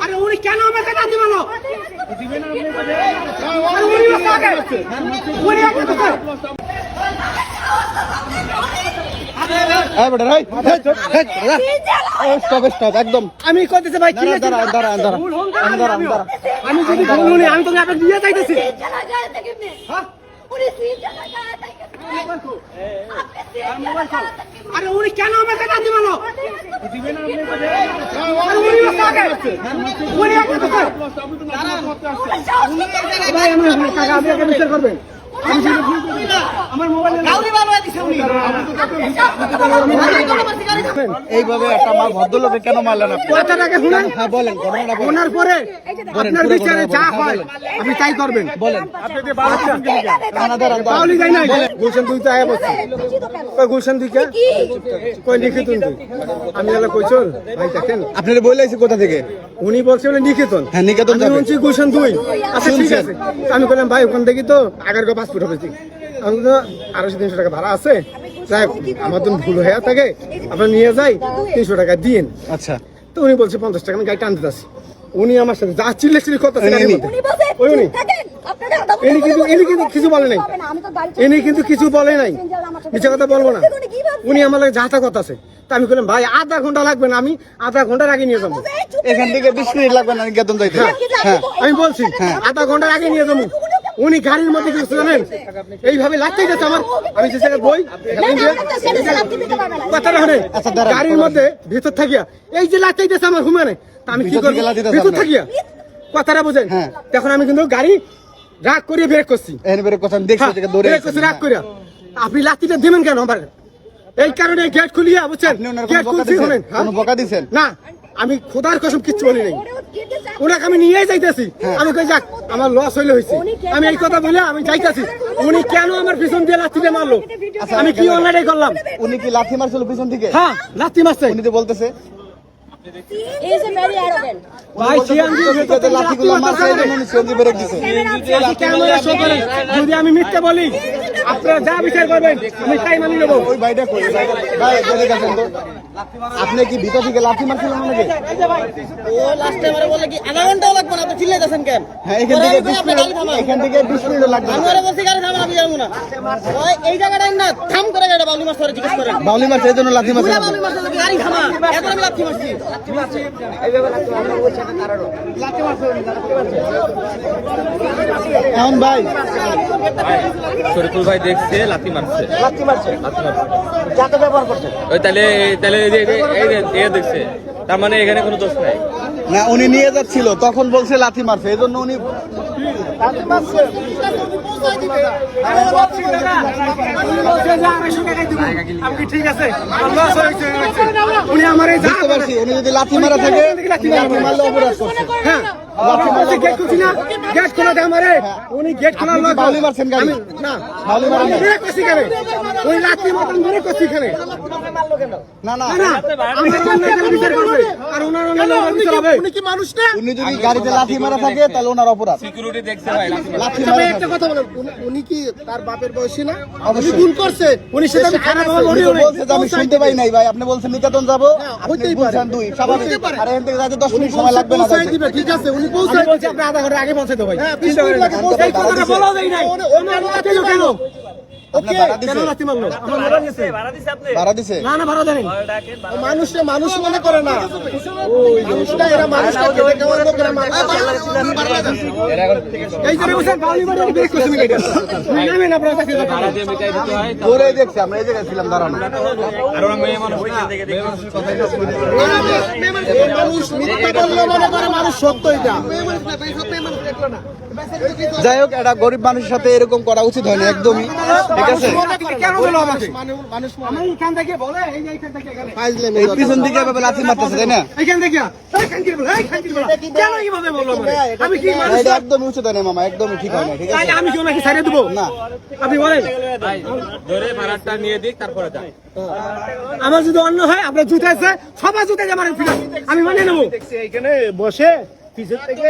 আরে উনি কেন আমাকে লাথি মারলো? আরে উনি আমাকে উনি আমাকে একদম আমি কইতেছি ভাই আমি যদি ভুল হই আমি তোকে আপনাকে দিয়ে যাইতেছি। আরে উনি কেন আমাকে লাথি মারলো? আরে উনি আমাকে উনি আমাকে ভাই আমার টাকা আপনি আমাকে বিচার করবেন। আমার মোবাইল এইভাবে একটা আমার ভদ্রলোকে কেন মারলেন আপনি? কথাটাকে শুনেন। হ্যাঁ বলেন, ঘটনাটা বলেন। ওনার পরে আপনার বিচারে যা হয় আপনি তাই করবেন। বলেন। তাহলে যাই না গুলশান তুই তো আয়া বলছি গুলশান তুই কে কই নিকেতন তুই আমি এলা কইছল ভাই দেখেন আপনারা বলেছি কোথা থেকে? উনি বলছে বলে নিকেতন। হ্যাঁ, নিকেতন আমি যাবে। বলছি গুলশান তুই আচ্ছা ঠিক আছে। আমি বললাম ভাই ওখান থেকে তো আগারগা পাসপোর্ট হয়েছি আমি তো 250-300 টাকা ভাড়া আছে যাই আমার তো ভুল হয়ে থাকে আপনার নিয়ে যাই 300 টাকা দিন। আচ্ছা, তো উনি বলছে 50 টাকা আমি গাড়ি টানতে যাচ্ছি। উনি আমার সাথে যা চিল্লাচিল্লি কথা ওই উনি ইনি কিন্তু কিছু বলে নাই ইনি কিন্তু কিছু বলে নাই মিথ্যা কথা বলবো না। উনি আমার লাগে যাতা কথা আছে তা আমি বললাম ভাই আধা ঘন্টা লাগবে না আমি আধা ঘন্টার আগে নিয়ে যাবো। এখান থেকে 20 মিনিট লাগবে না নিকেতন যাইতে? হ্যাঁ আমি বলছি আধা ঘন্টার আগে নিয়ে যাবো। উনি গাড়ির মধ্যে কিছু জানেন এইভাবে লাগতেই গেছে আমার আমি যে জায়গায় বই কথাটা শুনে গাড়ির মধ্যে ভিতর থাকিয়া এই যে লাগতেই গেছে আমার হুমানে তা আমি কি করবো ভিতর থাকিয়া কথাটা বোঝেন। তখন আমি কিন্তু গাড়ি রাগ করিয়ে ব্রেক করছি এবারে কথা দেখছি থেকে দৌড়ে ব্রেক করছি রাগ করিয়া আপনি লাঠিটা দিবেন কেন আমার এই কারণে গেট খুলিয়া বুঝছেন গেট খুলছি শুনেন কোনো বকা দিবেন না আমি খোদার কসম কিচ্ছু বলি নাই ওনাকে আমি নিয়ে যাইতেছি আমি কই যাক আমার লস হইলে হয়েছে আমি এই কথা বলে আমি যাইতেছি উনি কেন আমার পিছন দিয়ে লাঠিতে মারলো আমি কি অনলাইনে করলাম? উনি কি লাঠি মারছিল পিছন থেকে? হ্যাঁ লাঠি মারছে উনি তো বলতেছে He's a very arrogant. ভাই সিএনজি ভিতরে লাঠিগুলো মারছে এই জন্য উনি সিএনজি ব্রেক দিছে। ক্যামেরা শো করেন যদি আমি মিথ্যা বলি আপনারা যা বিচার করবেন আমি তাই মানি নেবো। ওই ভাইটা কই? ভাই এদিকে গেছেন তো আপনি কি ভিতর থেকে লাঠি মারছিলেন নাকি? ও লাস্ট টাইমে বলে কি আধা ঘন্টাও লাগবে না, আপনি চিল্লাইতেছেন কেন? হ্যাঁ এখান থেকে 20 মিনিট লাগবে। আমি ওরা বলছি গাড়ি থামান, আমি যাবো না। ওই এই জায়গাটাই না থাম করে গাড়ি বাউলি মাছ ধরে জিজ্ঞেস করেন। বাউলি মারছে এই জন্য লাঠি মারছে। বাউলি মাছ ধরে গাড়ি থামা, এখন আমি লাথি মারছি। এখন ভাই শরীফুল ভাই দেখছে লাথি মারছে যাতে ব্যবহার করছে ওই তাহলে তাহলে এই দেখছে তার মানে এখানে কোনো দোষ নাই। না উনি নিয়ে যাচ্ছিল তখন বলছে লাঠি মারছে এই জন্য উনি ঠিক আছে উনি আমার বুঝতে পারছি উনি যদি লাঠি মারা থাকে লাঠি মারলে অপরাধ করছে। হ্যাঁ গেট খুলছি না গেট খোলা দেয় আমারে উনি গেট খোলা আপনি কি বাউলি মারছেন গাড়ি? না বাউলি মারেন নাই? ব্রেক করছি কেন ওই লাঠি মতন ব্রেক করছি এখানে না না না আমরা অন্যায় বিচার করবে আর ওনার অন্যায় বিচার হবে। উনি কি মানুষ না? উনি যদি গাড়িতে লাঠি মারা থাকে তাহলে ওনার অপরাধ। সিকিউরিটি দেখছে ভাই লাঠি তবে মারা একটা থাকে। কথা বলেন উনি কি তার বাপের বয়সী না? উনি অবশ্যই। ভুল করছে উনি সেটা আমি খারাপ ভাবে উনি বলি তো বলছে যে আমি শুনতে পাই নাই ভাই আপনি বলছেন নিকেতন যাবো আপনি বলছেন 2 স্বাভাবিক আর এখান থেকে যাইতে 10 মিনিট সময় লাগবে না যাইতে। দিবে ঠিক আছে উনি পৌঁছায় বলছি আপনি আধা ঘন্টা আগে পৌঁছে দাও ভাই চিন্তা করেন না এই কথাটা বলা যায় নাই আমার কেন কেন আপনি ভাড়া কেন দিছেন? লাথি মারলো আমার মোবাইল গেছে ভাড়া দিছে? না না ভাড়া দেন মানুষে মানুষ মনে করে না ওই মানুষটা এরা মানুষটা কেটে কেমন লোক এরা মানুষ এই যে বসেন বাউলি বাড়ি বেশ কিছু মিনিট নামেন আপনারা কাছে ভাড়া দিয়ে মিটাই দিতে হয়। দৌড়ে দেখছি আমরা এই জায়গায় ছিলাম দাঁড়ানো। আর ওরা মেয়ে মানুষ না, মেয়ে মানুষের কথাই তো শুনি। মানুষ মিথ্যা বললে মনে করে মানুষ সত্য এটা যাই হোক একটা গরিব মানুষের সাথে এরকম করা উচিত হয় না একদমই। ঠিক আছে কেন বলো আমাকে মানুষ আমি এখান থেকে বলে এই যে এখান থেকে এখানে এই পিছন দিকে এভাবে লাথি মারতেছে তাই না? এখান থেকে এইখান থেকে বলো এইখান থেকে বলো কেন এইভাবে বললো আমাকে? আমি কি মানুষ এটা একদমই উচিত হয় না মামা একদমই ঠিক হয় না। ঠিক আছে তাহলে আমি কি ওনাকে ছাড়িয়ে দেবো না আপনি বলেন ভাই ধরে ভাড়াটা নিয়ে দিক তারপরে যাই। আমার যদি অন্য হয় আপনার জুতা আছে সবার জুতা আমার ফিরে আমি মানে নেবো এখানে বসে পিছের থেকে